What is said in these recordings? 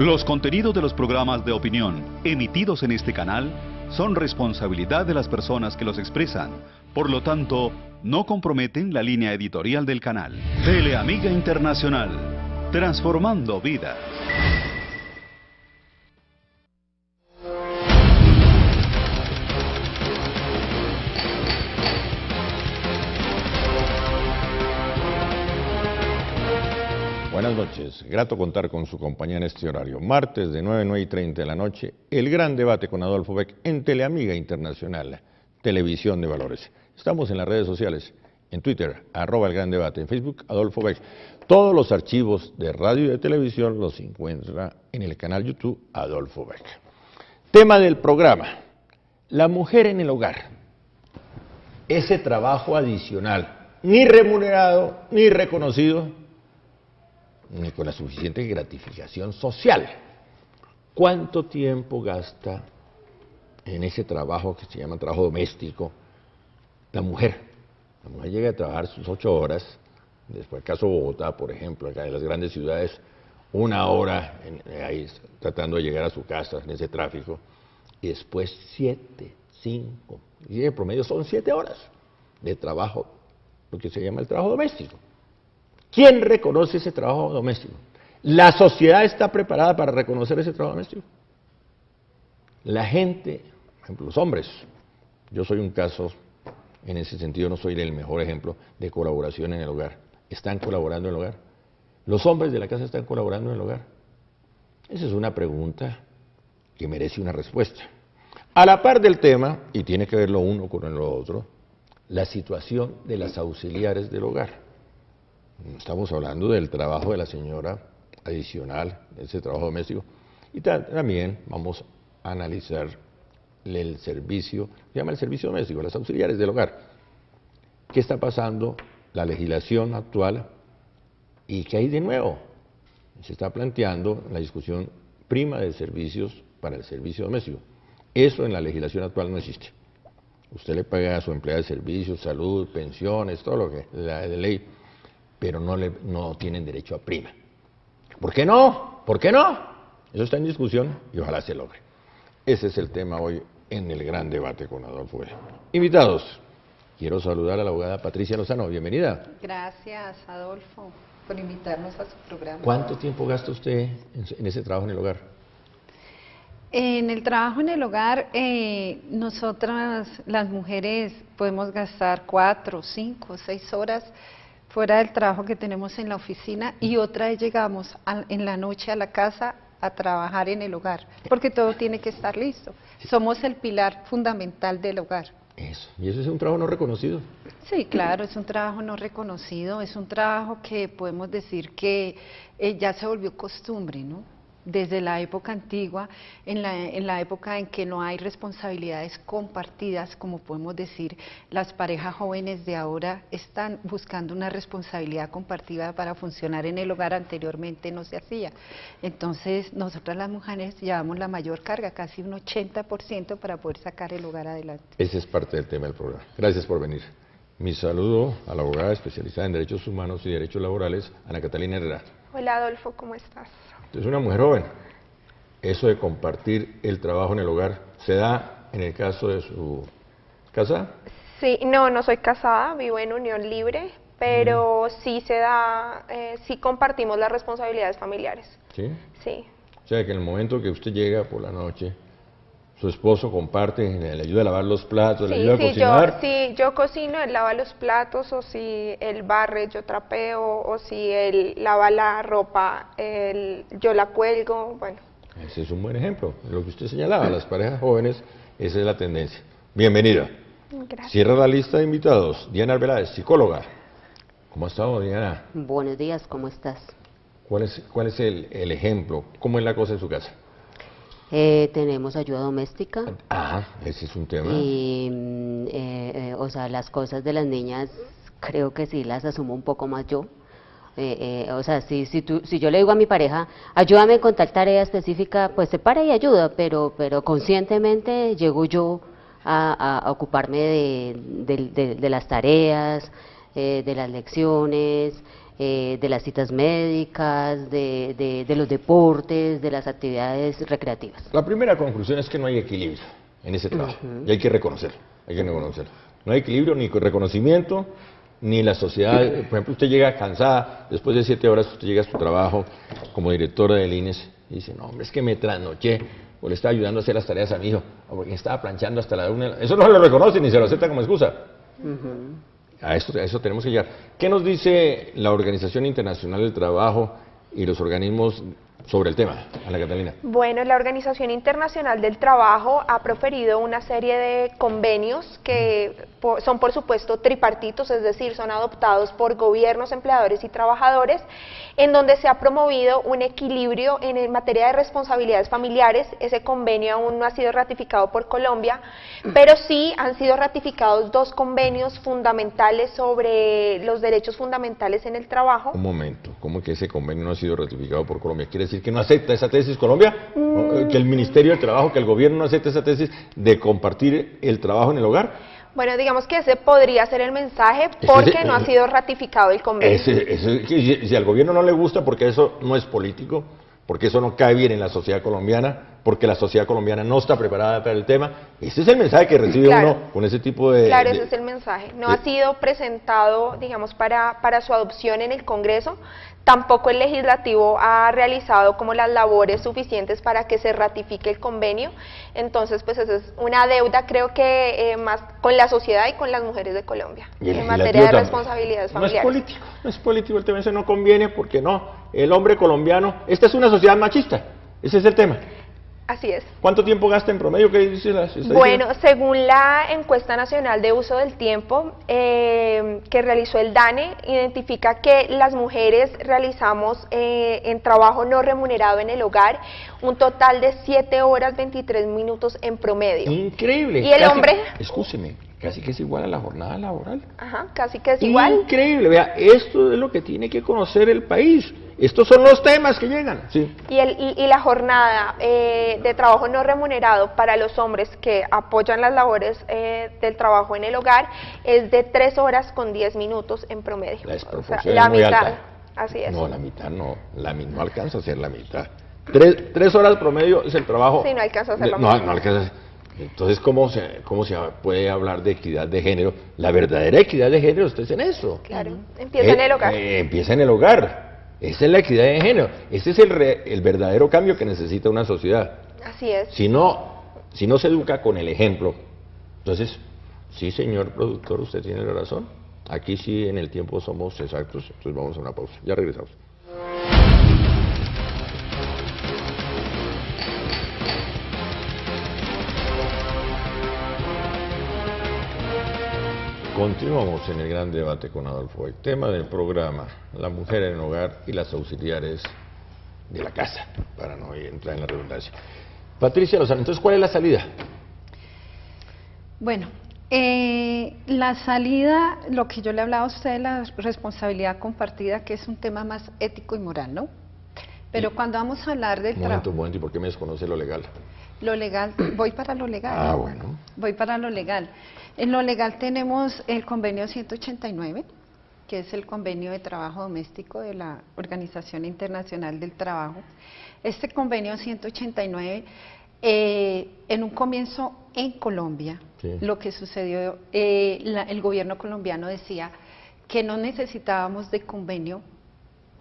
Los contenidos de los programas de opinión emitidos en este canal son responsabilidad de las personas que los expresan. Por lo tanto, no comprometen la línea editorial del canal. Teleamiga Internacional, transformando vidas. Buenas noches, grato contar con su compañía en este horario. Martes de 9:30 de la noche, el gran debate con Adolfo Beck en Teleamiga Internacional, Televisión de Valores. Estamos en las redes sociales, en Twitter, @el gran debate, en Facebook, Adolfo Beck. Todos los archivos de radio y de televisión los encuentra en el canal YouTube Adolfo Beck. Tema del programa, la mujer en el hogar. Ese trabajo adicional, ni remunerado, ni reconocido, ni con la suficiente gratificación social. ¿Cuánto tiempo gasta en ese trabajo que se llama trabajo doméstico la mujer? La mujer llega a trabajar sus 8 horas, después el caso de Bogotá, por ejemplo, acá en las grandes ciudades, 1 hora ahí tratando de llegar a su casa en ese tráfico, y después 7, 5, y en promedio son 7 horas de trabajo, lo que se llama el trabajo doméstico. ¿Quién reconoce ese trabajo doméstico? ¿La sociedad está preparada para reconocer ese trabajo doméstico? La gente, por ejemplo, los hombres, yo soy un caso, en ese sentido no soy el mejor ejemplo de colaboración en el hogar. ¿Están colaborando en el hogar? ¿Los hombres de la casa están colaborando en el hogar? Esa es una pregunta que merece una respuesta. A la par del tema, y tiene que ver lo uno con lo otro, la situación de las auxiliares del hogar. Estamos hablando del trabajo de la señora adicional, ese trabajo doméstico, y también vamos a analizar el servicio, se llama el servicio doméstico, las auxiliares del hogar. ¿Qué está pasando? La legislación actual, ¿y qué hay de nuevo? Se está planteando la discusión prima de servicios para el servicio doméstico. Eso en la legislación actual no existe. Usted le paga a su empleada de servicios, salud, pensiones, todo lo que la ley, pero no tienen derecho a prima. ¿Por qué no? ¿Por qué no? Eso está en discusión y ojalá se logre. Ese es el tema hoy en el gran debate con Adolfo Beck. Invitados, quiero saludar a la abogada Patricia Lozano, bienvenida. Gracias, Adolfo, por invitarnos a su programa. ¿Cuánto tiempo gasta usted en ese trabajo en el hogar? En el trabajo en el hogar, nosotras las mujeres podemos gastar 4, 5, 6 horas fuera del trabajo que tenemos en la oficina, y otra vez llegamos en la noche a la casa a trabajar en el hogar, porque todo tiene que estar listo. Somos el pilar fundamental del hogar. Eso, y eso es un trabajo no reconocido. Sí, claro, es un trabajo no reconocido, es un trabajo que podemos decir que ya se volvió costumbre, ¿no? Desde la época antigua, en la época en que no hay responsabilidades compartidas, como podemos decir, las parejas jóvenes de ahora están buscando una responsabilidad compartida para funcionar en el hogar. Anteriormente no se hacía. Entonces, nosotras las mujeres llevamos la mayor carga, casi un 80% para poder sacar el hogar adelante. Ese es parte del tema del programa. Gracias por venir. Mi saludo a la abogada especializada en Derechos Humanos y Derechos Laborales, Ana Catalina Herrera. Hola Adolfo, ¿cómo estás? Es una mujer joven. Eso de compartir el trabajo en el hogar, ¿se da en el caso de su casa? Sí, no soy casada, vivo en unión libre, pero sí se da, sí compartimos las responsabilidades familiares. ¿Sí? Sí. O sea que en el momento que usted llega por la noche, su esposo comparte, le ayuda a lavar los platos, le ayuda a cocinar. Yo cocino, él lava los platos, o si él barre, yo trapeo, o si él lava la ropa, yo la cuelgo, bueno. Ese es un buen ejemplo, lo que usted señalaba, las parejas jóvenes, esa es la tendencia. Bienvenida. Gracias. Cierra la lista de invitados. Diana Arbeláez, psicóloga. ¿Cómo ha estado, Diana? Buenos días, ¿cómo estás? ¿Cuál es el ejemplo? ¿Cómo es la cosa en su casa? Tenemos ayuda doméstica. Ah, ese es un tema. Y, o sea, las cosas de las niñas creo que sí las asumo un poco más yo. O sea, si yo le digo a mi pareja, ayúdame con tal tarea específica, pues se para y ayuda, pero conscientemente llego yo a ocuparme de las tareas, de las lecciones, de las citas médicas, de los deportes, de las actividades recreativas. La primera conclusión es que no hay equilibrio en ese trabajo, y hay que reconocerlo, No hay equilibrio ni con reconocimiento, ni la sociedad. Por ejemplo, usted llega cansada, después de 7 horas usted llega a su trabajo como directora del INES y dice, no hombre, es que me trasnoché, o le estaba ayudando a hacer las tareas a mi hijo, o porque estaba planchando hasta la 1. Eso no se lo reconoce ni se lo acepta como excusa. A eso tenemos que llegar. ¿Qué nos dice la Organización Internacional del Trabajo y los organismos sobre el tema, Ana Catalina? Bueno, la Organización Internacional del Trabajo ha proferido una serie de convenios que son por supuesto tripartitos, es decir, son adoptados por gobiernos, empleadores y trabajadores, en donde se ha promovido un equilibrio en materia de responsabilidades familiares. Ese convenio aún no ha sido ratificado por Colombia, pero sí han sido ratificados 2 convenios fundamentales sobre los derechos fundamentales en el trabajo. Un momento, ¿cómo que ese convenio no ha sido ratificado por Colombia? ¿Quiere decir que no acepta esa tesis Colombia? ¿Que el Ministerio del Trabajo, que el gobierno no acepta esa tesis de compartir el trabajo en el hogar? Bueno, digamos que ese podría ser el mensaje porque no ha sido ratificado el convenio. Si al gobierno no le gusta, porque eso no es político, porque eso no cae bien en la sociedad colombiana, porque la sociedad colombiana no está preparada para el tema, ese es el mensaje que recibe uno con ese tipo de... Claro, ese es el mensaje. No ha sido presentado, digamos, para su adopción en el Congreso. Tampoco el legislativo ha realizado como las labores suficientes para que se ratifique el convenio. Entonces, pues eso es una deuda, creo que más con la sociedad y con las mujeres de Colombia, en materia de responsabilidades familiares. No es político el tema, eso no conviene porque no, el hombre colombiano, esta es una sociedad machista, ese es el tema. Así es. ¿Cuánto tiempo gasta en promedio? ¿Qué dice la estadística? Bueno, según la encuesta nacional de uso del tiempo que realizó el DANE, identifica que las mujeres realizamos en trabajo no remunerado en el hogar un total de 7 horas 23 minutos en promedio. Increíble. ¿Y el hombre? Escúcheme, casi que es igual a la jornada laboral. Ajá, casi que es igual. Increíble, vea, esto es lo que tiene que conocer el país. Estos son los temas que llegan. Sí. Y la jornada de trabajo no remunerado para los hombres que apoyan las labores del trabajo en el hogar es de 3 horas con 10 minutos en promedio. La desproporción o sea, la es muy mitad. alta. Así es. No, la mitad no, no alcanza a ser la mitad. 3 horas promedio es el trabajo. Sí, no alcanza a ser la mitad. mitad. No alcanza. Entonces, ¿cómo se puede hablar de equidad de género? La verdadera equidad de género está en eso. Claro, empieza en el hogar. Empieza en el hogar. Esa es la equidad de género. Ese es el verdadero cambio que necesita una sociedad. Así es. Si no se educa con el ejemplo, entonces, sí, señor productor, usted tiene la razón. Aquí sí en el tiempo somos exactos. Entonces vamos a una pausa. Ya regresamos. Continuamos en el gran debate con Adolfo. El tema del programa, la mujer en el hogar y las auxiliares de la casa, para no entrar en la redundancia. Patricia Lozano, entonces, ¿cuál es la salida? Bueno, la salida, lo que yo le hablaba a usted de la responsabilidad compartida, que es un tema más ético y moral, ¿no? Pero cuando vamos a hablar del trabajo... Un momento, ¿y por qué me desconoce lo legal? Lo legal, voy para lo legal. Ah, bueno. Voy para lo legal. En lo legal tenemos el convenio 189, que es el convenio de trabajo doméstico de la Organización Internacional del Trabajo. Este convenio 189, en un comienzo en Colombia, sí, lo que sucedió, el gobierno colombiano decía que no necesitábamos de convenio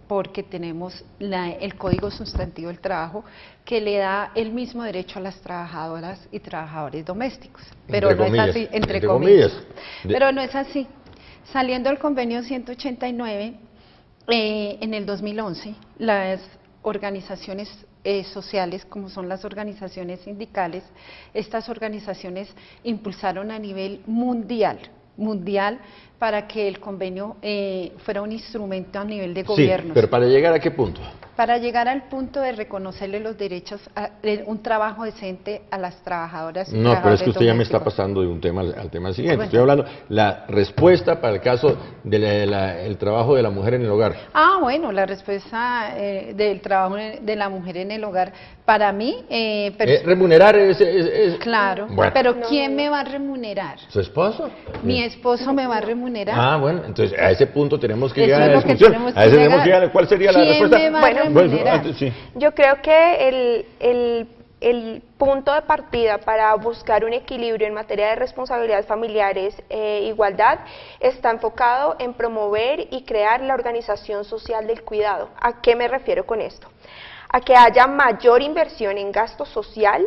porque tenemos el Código Sustantivo del Trabajo que le da el mismo derecho a las trabajadoras y trabajadores domésticos. Pero no es así, entre comillas. Pero no es así. Saliendo el convenio 189, en el 2011, las organizaciones sociales, como son las organizaciones sindicales, estas organizaciones impulsaron a nivel mundial para que el convenio fuera un instrumento a nivel de gobierno. Sí, pero ¿para llegar a qué punto? Para llegar al punto de reconocerle los derechos a un trabajo decente a las trabajadoras y No, pero es que usted ya me está domésticos. pasando de un tema al tema siguiente. Bueno. Estoy hablando la respuesta para el caso del trabajo de la mujer en el hogar. Ah, bueno, la respuesta del trabajo de la mujer en el hogar, para mí, Remunerar es claro, Bueno. pero ¿quién me va a remunerar? ¿Su esposo? ¿Mi esposo me va a remunerar? Ah, bueno, entonces a ese punto tenemos que Eso llegar a es la lo que discusión. tenemos A que ese tenemos que llegar. llegar. ¿Cuál sería la ¿Quién respuesta? me va a Bueno, remunerar? antes, sí. Yo creo que el punto de partida para buscar un equilibrio en materia de responsabilidades familiares e igualdad está enfocado en promover y crear la organización social del cuidado. ¿A qué me refiero con esto? A que haya mayor inversión en gasto social,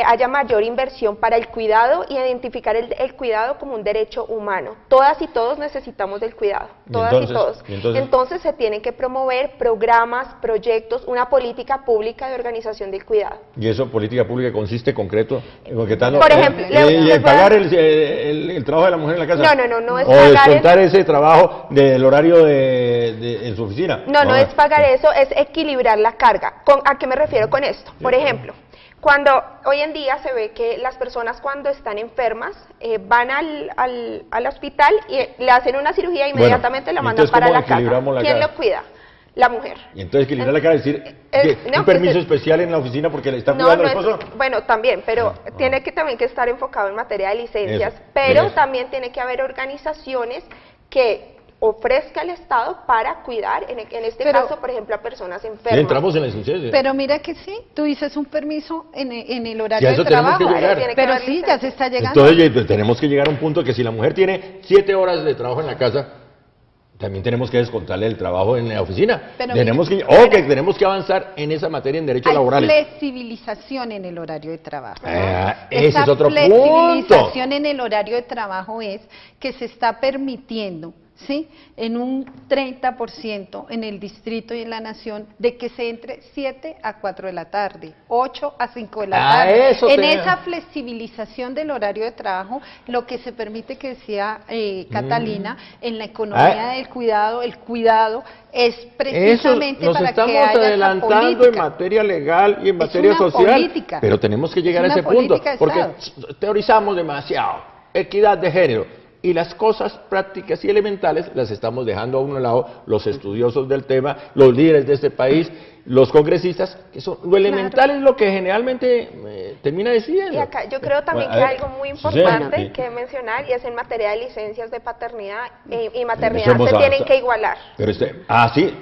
haya mayor inversión para el cuidado y identificar el cuidado como un derecho humano. Todas y todos necesitamos del cuidado, todas y todos. Entonces se tienen que promover programas, proyectos, una política pública de organización del cuidado. ¿Y eso, política pública, consiste concreto, concretando, Por ejemplo, en pagar el trabajo de la mujer en la casa? No es o pagar descontar ese trabajo del horario en su oficina. No es pagar eso, es equilibrar la carga. ¿A qué me refiero con esto? Por ejemplo, cuando hoy en día se ve que las personas cuando están enfermas van al hospital y le hacen una cirugía, inmediatamente la mandan para la casa. ¿Quién lo cuida? La mujer. Y entonces equilibrar la carga, es decir, un permiso especial en la oficina porque le está cuidando al esposo. Bueno, también, pero tiene que también que estar enfocado en materia de licencias, pero también tiene que haber organizaciones que ofrezca el Estado para cuidar, en este caso, por ejemplo, a personas enfermas. Entramos en la licencia. Pero mira que sí, tú dices un permiso en el horario eso de trabajo, tenemos que llegar. pero sí, ya se está llegando. Entonces tenemos que llegar a un punto que si la mujer tiene 7 horas de trabajo en la casa, también tenemos que descontarle el trabajo en la oficina. Pero tenemos que avanzar en esa materia en derechos laborales. Hay flexibilización en el horario de trabajo. Ese es otro punto. La flexibilización en el horario de trabajo es que se está permitiendo, ¿sí?, en un 30% en el distrito y en la nación, de que se entre 7 a 4 de la tarde, 8 a 5 de la tarde. Esa flexibilización del horario de trabajo, lo que se permite, que decía Catalina, en la economía del cuidado, el cuidado es precisamente para que haya esa política. Nos estamos adelantando en materia legal y en materia social, política, pero tenemos que llegar a ese punto, porque teorizamos demasiado, equidad de género. Y las cosas prácticas y elementales las estamos dejando a un lado los estudiosos del tema, los líderes de este país, los congresistas, que son lo elemental, es lo que generalmente termina decidiendo. Y acá yo creo también que hay algo muy importante que mencionar, y es en materia de licencias de paternidad y maternidad se tienen que igualar. Pero entonces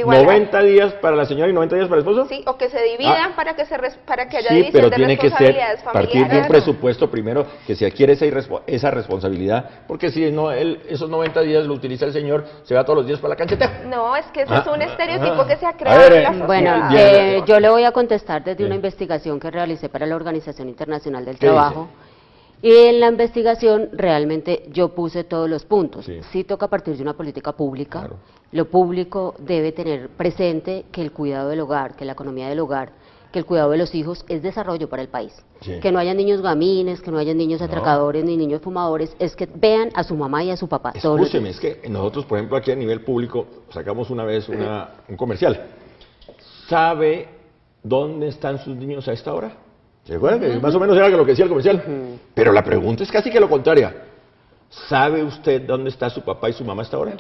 90 días para la señora y 90 días para el esposo. Sí, o que se dividan para que haya sí, división pero de tiene que ser partir de un presupuesto primero que se adquiere esa responsabilidad, porque si no, esos 90 días lo utiliza el señor, se va todos los días para la cancheta. No, es que ese es un estereotipo que se ha creado. Bueno, yo le voy a contestar desde una investigación que realicé para la Organización Internacional del Trabajo. Y en la investigación realmente yo puse todos los puntos. Sí toca partir de una política pública. Claro. Lo público debe tener presente que el cuidado del hogar, que la economía del hogar, que el cuidado de los hijos es desarrollo para el país. Que no haya niños gamines, que no haya niños atracadores ni niños fumadores, es que vean a su mamá y a su papá. Escúcheme, es que nosotros, por ejemplo, aquí a nivel público sacamos una vez un comercial. ¿Sabe dónde están sus niños a esta hora? ¿Se acuerdan? Que más o menos era lo que decía el comercial. Pero la pregunta es casi que lo contrario. ¿Sabe usted dónde está su papá y su mamá a esta hora?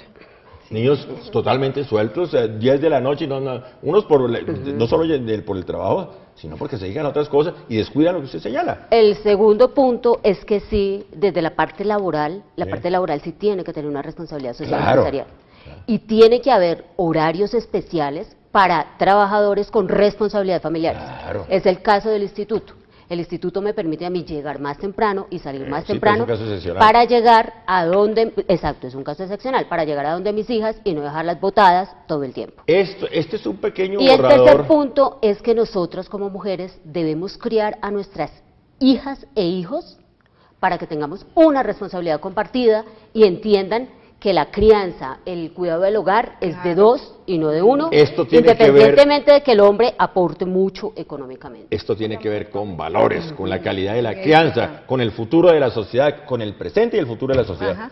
Niños totalmente sueltos, 10 de la noche, unos no solo por el trabajo, sino porque se dedican a otras cosas y descuidan lo que usted señala. El segundo punto es que sí, desde la parte laboral, parte laboral sí tiene que tener una responsabilidad social empresarial. Y tiene que haber horarios especiales para trabajadores con responsabilidad familiar. Es el caso del instituto. El instituto me permite a mí llegar más temprano y salir más temprano para llegar a donde, es un caso excepcional, para llegar a donde mis hijas y no dejarlas botadas todo el tiempo. Este es un pequeño borrador. Y el tercer punto es que nosotros como mujeres debemos criar a nuestras hijas e hijos para que tengamos una responsabilidad compartida y entiendan que la crianza, el cuidado del hogar es de dos y no de uno, independientemente de que el hombre aporte mucho económicamente. Esto tiene que ver con valores, con la calidad de la crianza, con el futuro de la sociedad, con el presente y el futuro de la sociedad.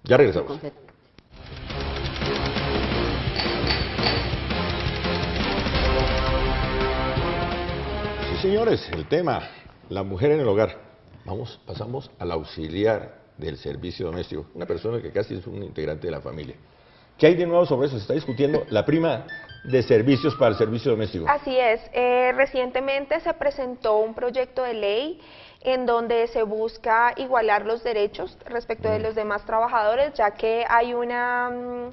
Ya regresamos. Sí, señores, el tema, la mujer en el hogar. Pasamos al auxiliar del servicio doméstico, una persona que casi es un integrante de la familia. ¿Qué hay de nuevo sobre eso? Se está discutiendo la prima de servicios para el servicio doméstico. Así es, recientemente se presentó un proyecto de ley en donde se busca igualar los derechos respecto de los demás trabajadores, ya que hay una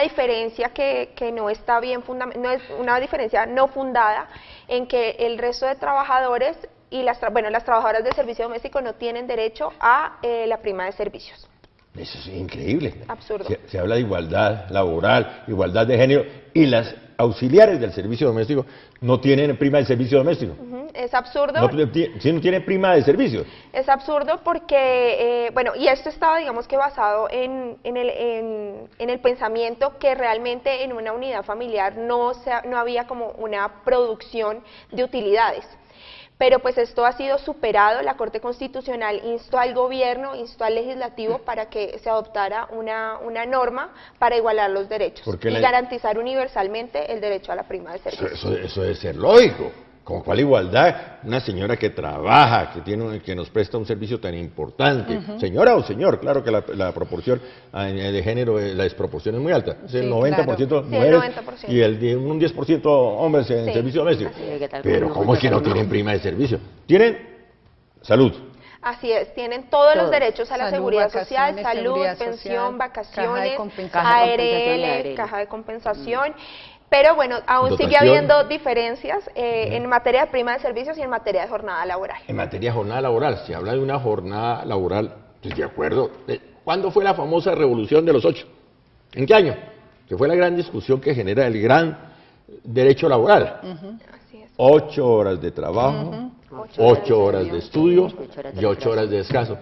diferencia que no está bien no es una diferencia no fundada en que el resto de trabajadores y las trabajadoras del servicio doméstico no tienen derecho a la prima de servicios. Eso es increíble. Absurdo. Se habla de igualdad laboral, igualdad de género, y las auxiliares del servicio doméstico no tienen prima de servicio doméstico. Es absurdo. Si no tienen prima de servicio. Es absurdo porque, y esto estaba, digamos que basado en el pensamiento que realmente en una unidad familiar no había como una producción de utilidades. Pero pues esto ha sido superado, la Corte Constitucional instó al gobierno, instó al legislativo para que se adoptara una norma para igualar los derechos y garantizar universalmente el derecho a la prima de servicio. Eso debe ser lógico. ¿Con cuál igualdad? Una señora que trabaja, que nos presta un servicio tan importante, señora o señor, claro que la proporción de género, la desproporción es muy alta, es el 90% mujeres y un 10% hombres en servicio doméstico. Pero ¿cómo es que no tienen prima de servicio? ¿Tienen salud? Así es, tienen todos los derechos a la seguridad social, salud, pensión, vacaciones, ARL, caja de compensación. Pero bueno, aún sigue habiendo diferencias en materia de prima de servicios y en materia de jornada laboral. En materia de jornada laboral, se habla de una jornada laboral, estoy de acuerdo. ¿Cuándo fue la famosa revolución de los 8? ¿En qué año? Que fue la gran discusión que genera el gran derecho laboral. Así es. 8 horas de trabajo, 8 horas de estudio y 8 horas de descanso.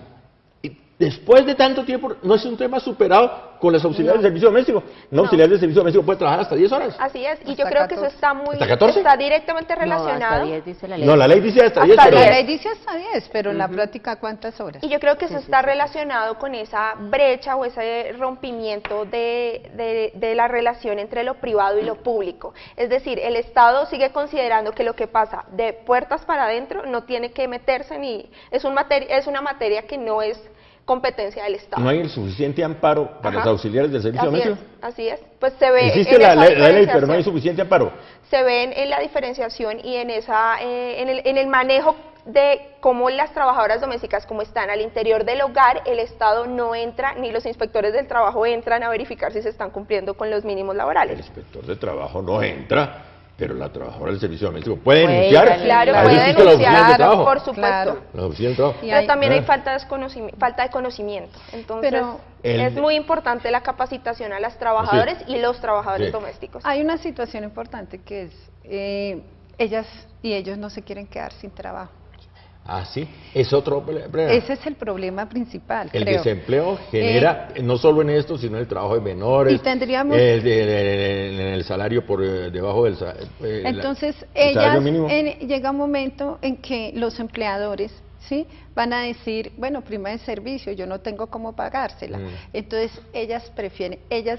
Y después de tanto tiempo, no es un tema superado con las auxiliares de servicio doméstico. Una auxiliar de servicio doméstico puede trabajar hasta 10 horas. Así es, y yo creo que eso está muy... ¿Hasta 14? Está directamente relacionado. No, hasta 10 dice la ley. No, la ley dice hasta 10, pero... La ley dice hasta 10, pero en la práctica, ¿cuántas horas? Y yo creo que eso está relacionado con esa brecha o ese rompimiento de la relación entre lo privado y lo público. Es decir, el Estado sigue considerando que lo que pasa de puertas para adentro no tiene que meterse ni... Es una materia que no es competencia del Estado. ¿No hay el suficiente amparo para los auxiliares del servicio doméstico? Así es, pues se ve... Existe la ley, pero no hay suficiente amparo. Se ven en la diferenciación y en el manejo de cómo las trabajadoras domésticas, como están al interior del hogar, el Estado no entra, ni los inspectores del trabajo entran a verificar si se están cumpliendo con los mínimos laborales. El inspector de trabajo no entra, pero la trabajadora del servicio doméstico puede denunciar. Claro, puede denunciar, por supuesto. Claro. La oficina de trabajo. Pero también hay falta de conocimiento. Entonces, es muy importante la capacitación a las trabajadoras y los trabajadores domésticos. Hay una situación importante que es, ellas y ellos no se quieren quedar sin trabajo. Ah, sí, es otro problema. Ese es el problema principal, El desempleo genera, no solo en esto, sino en el trabajo de menores, y tendríamos en el salario por debajo del entonces, salario mínimo. Llega un momento en que los empleadores, ¿sí?, van a decir, bueno, prima de servicio, yo no tengo cómo pagársela. Entonces, ellas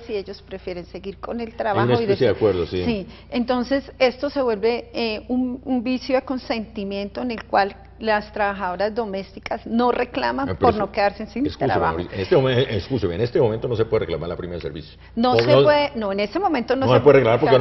y ellos prefieren seguir con el trabajo. Hay una especie de acuerdo, sí. Sí, entonces esto se vuelve un vicio de consentimiento en el cual las trabajadoras domésticas no reclaman por no quedarse sin trabajo. En este momento no se puede reclamar la prima de servicio. No se puede, no, en ese momento no se puede reclamar porque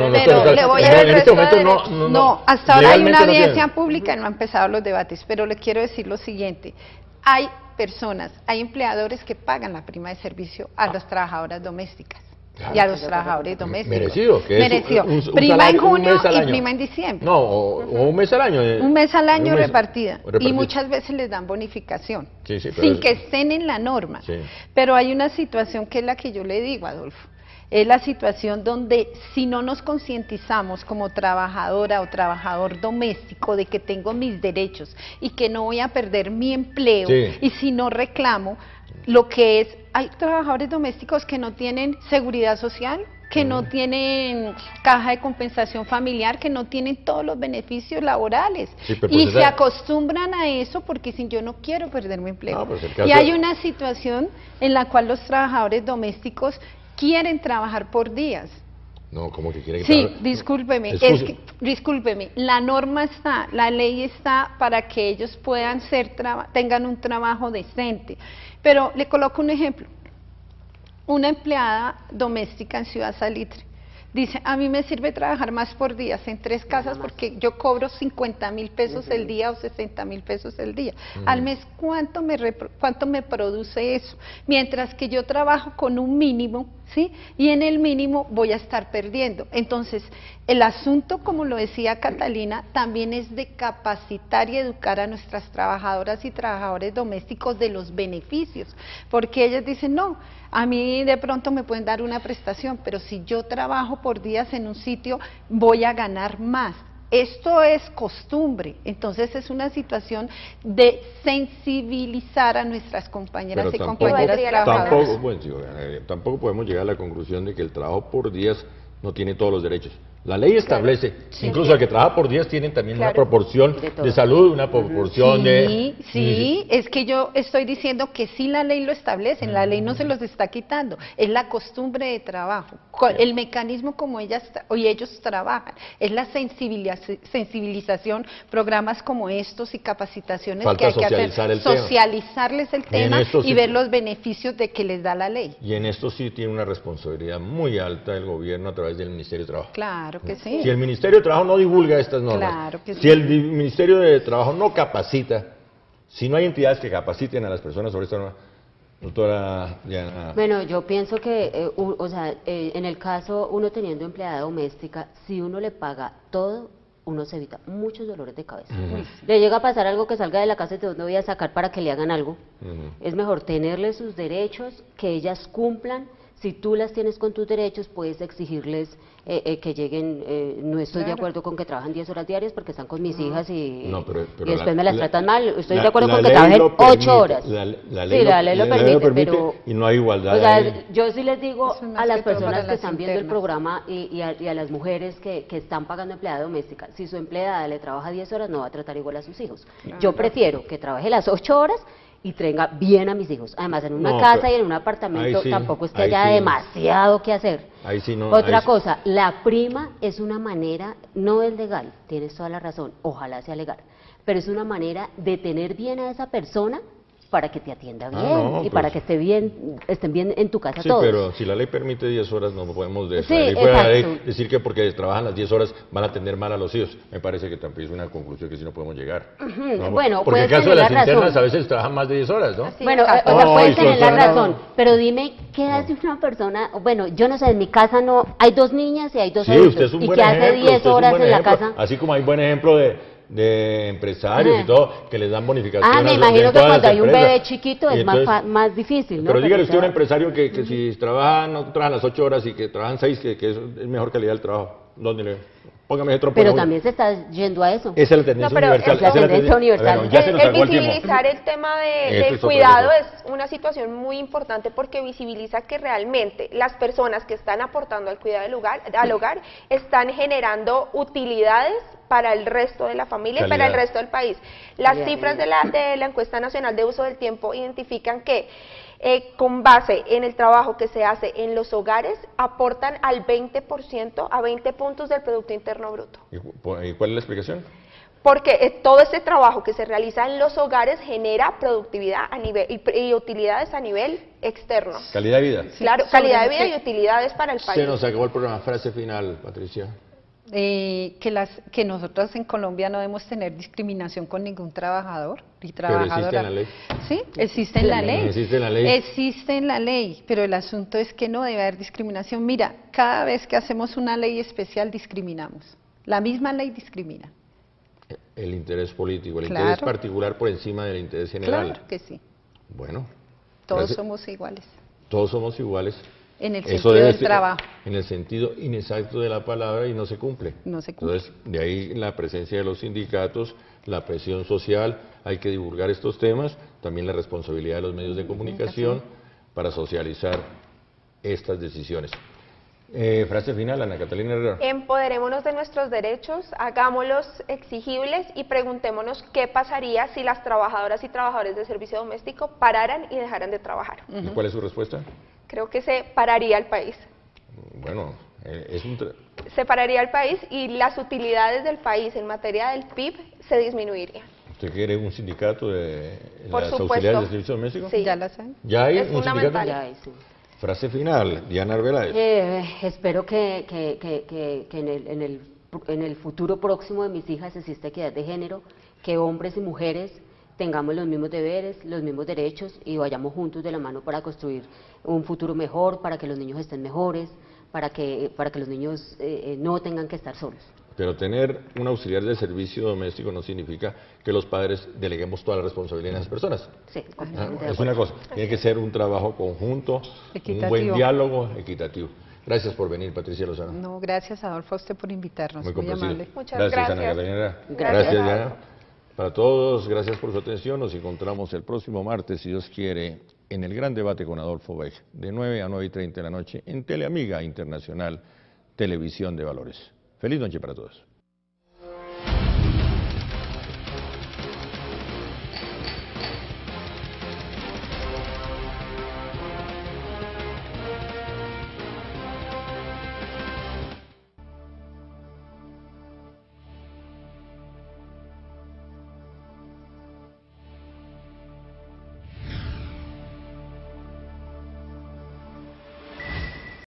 no, hasta ahora hay una audiencia pública y no han empezado los debates, pero le quiero decir lo siguiente: hay personas, hay empleadores que pagan la prima de servicio a las trabajadoras domésticas. Claro, y a los trabajadores domésticos. Merecido. Prima en junio y prima en diciembre. No, o un mes al año. Un mes al año repartida. Y muchas veces les dan bonificación, sin que estén en la norma. Sí. Pero hay una situación que es la que yo le digo, Adolfo. Es la situación donde si no nos concientizamos como trabajadora o trabajador doméstico de que tengo mis derechos y que no voy a perder mi empleo, y si no reclamo, lo que es, hay trabajadores domésticos que no tienen seguridad social, que no tienen caja de compensación familiar, que no tienen todos los beneficios laborales, y se acostumbran a eso porque dicen, yo no quiero perder mi empleo. Y hay una situación en la cual los trabajadores domésticos quieren trabajar por días. No, ¿cómo que quiere que Sí, trabaje? discúlpeme, Excuse. discúlpeme, la norma está, la ley está para que ellos puedan tengan un trabajo decente. Pero le coloco un ejemplo. Una empleada doméstica en Ciudad Salitre dice, a mí me sirve trabajar más por días en 3 casas porque yo cobro 50.000 pesos el día o 60.000 pesos el día. Al mes, ¿cuánto me produce eso? Mientras que yo trabajo con un mínimo, ¿sí? Y en el mínimo voy a estar perdiendo. Entonces, el asunto, como lo decía Catalina, también es de capacitar y educar a nuestras trabajadoras y trabajadores domésticos de los beneficios, porque ellas dicen, no, a mí de pronto me pueden dar una prestación, pero si yo trabajo por días en un sitio, voy a ganar más. Esto es costumbre, entonces es una situación de sensibilizar a nuestras compañeras Pero y compañeras trabajadoras. tampoco podemos llegar a la conclusión de que el trabajo por días no tiene todos los derechos. La ley establece, incluso el que trabaja por días tiene también una proporción de salud, una proporción de... Sí, es que yo estoy diciendo que sí la ley lo establece, la ley no se los está quitando, es la costumbre de trabajo, el mecanismo como ellos trabajan, es la sensibilización, programas como estos y capacitaciones que hay que hacer, socializarles el tema y ver los beneficios de que les da la ley. Y en esto sí tiene una responsabilidad muy alta el gobierno a través del Ministerio de Trabajo. Claro que sí. Si el Ministerio de Trabajo no divulga estas normas, Claro que sí. si el Ministerio de Trabajo no capacita, si no hay entidades que capaciten a las personas sobre esta norma, doctora Diana. Bueno, yo pienso que, en el caso uno teniendo empleada doméstica, si uno le paga todo, uno se evita muchos dolores de cabeza. Le llega a pasar algo que salga de la casa y de dónde voy a sacar para que le hagan algo. Es mejor tenerle sus derechos, que ellas cumplan. Si tú las tienes con tus derechos, puedes exigirles que lleguen, no estoy de acuerdo con que trabajen 10 horas diarias porque están con mis hijas y después me las tratan mal. Estoy de acuerdo con que trabajen 8 horas. La ley lo permite, pero, y no hay igualdad. O sea, yo sí les digo a las personas que están viendo el internas. programa y a las mujeres que están pagando empleada doméstica, si su empleada le trabaja 10 horas, no va a tratar igual a sus hijos. Yo prefiero que trabaje las 8 horas y tenga bien a mis hijos. Además, en una casa y en un apartamento tampoco es que haya demasiado que hacer. Ahí sí no, Otra cosa, la prima es una manera, no es legal, tienes toda la razón, ojalá sea legal, pero es una manera de tener bien a esa persona para que te atienda bien y para que estén bien en tu casa todos. Sí, pero si la ley permite 10 horas, no podemos decir que porque trabajan las 10 horas van a atender mal a los hijos. Me parece que también es una conclusión que sí no podemos llegar. Bueno, porque en el caso de las internas a veces trabajan más de 10 horas, ¿no? Bueno, puedes tener la razón, pero dime, ¿qué hace una persona? Bueno, yo no sé, en mi casa no, hay 2 niñas y hay 2 adultos. Usted es un ¿Y buen qué hace ejemplo, 10 horas en la casa? Así como hay buen ejemplo de empresarios y todo, que les dan bonificaciones. Me imagino que cuando hay un bebé chiquito es más difícil, ¿no? Pero dígale usted a un empresario que si no trabajan las 8 horas y que trabajan 6, que es mejor calidad del trabajo. ¿Dónde le...? Póngame otro. Pero también se está yendo a eso. Esa es la tendencia universal. Es la tendencia universal. El visibilizar el tema del cuidado es una situación muy importante porque visibiliza que realmente las personas que están aportando al cuidado al hogar están generando utilidades para el resto de la familia y para el resto del país. Las cifras de la Encuesta Nacional de Uso del Tiempo identifican que con base en el trabajo que se hace en los hogares, aportan al 20%, a 20 puntos del Producto Interno Bruto. ¿Y cuál es la explicación? Porque todo ese trabajo que se realiza en los hogares genera productividad a nivel y utilidades a nivel externo. Calidad de vida. Claro, calidad de vida y utilidades para el país. Se nos acabó el programa. Frase final, Patricia. Que nosotros en Colombia no debemos tener discriminación con ningún trabajador y trabajadora. Pero existe en la ley. Sí, existe en la ley. Existe en la ley. Existe en la ley, pero el asunto es que no debe haber discriminación. Mira, cada vez que hacemos una ley especial discriminamos. La misma ley discrimina. El interés político, el interés particular por encima del interés general. Claro que sí. Bueno. Todos somos iguales. Todos somos iguales. En el sentido del trabajo. En el sentido inexacto de la palabra y no se cumple. No se cumple. Entonces, de ahí la presencia de los sindicatos, la presión social, hay que divulgar estos temas, también la responsabilidad de los medios de comunicación para socializar estas decisiones. Frase final, Ana Catalina Herrera. Empoderémonos de nuestros derechos, hagámoslos exigibles y preguntémonos qué pasaría si las trabajadoras y trabajadores de servicio doméstico pararan y dejaran de trabajar. ¿Y cuál es su respuesta? Creo que se pararía el país. Bueno, Separaría el país y las utilidades del país en materia del PIB se disminuirían. ¿Usted quiere un sindicato de Por las supuesto. auxiliares de servicio doméstico? Sí. ¿Ya las hay? ¿Ya hay Es un sindicato? fundamental. Ya, sí. Frase final, Diana Arbeláez. Espero que en el futuro próximo de mis hijas exista equidad de género, que hombres y mujeres tengamos los mismos deberes, los mismos derechos y vayamos juntos de la mano para construir un futuro mejor, para que los niños estén mejores, para que los niños no tengan que estar solos. Pero tener un auxiliar de servicio doméstico no significa que los padres deleguemos toda la responsabilidad en las personas. Sí, Ah, completamente de es una acuerdo. cosa, tiene que ser un trabajo conjunto, Equitativo. un buen diálogo equitativo. Gracias por venir, Patricia Lozano. No, gracias Adolfo a usted por invitarnos, muy complacido. amable. Muchas Ana gracias. Catalina. Gracias. Diana. Para todos, gracias por su atención. Nos encontramos el próximo martes, si Dios quiere, en el gran debate con Adolfo Beck, de 9 a 9:30 de la noche, en Teleamiga Internacional, Televisión de Valores. Feliz noche para todos.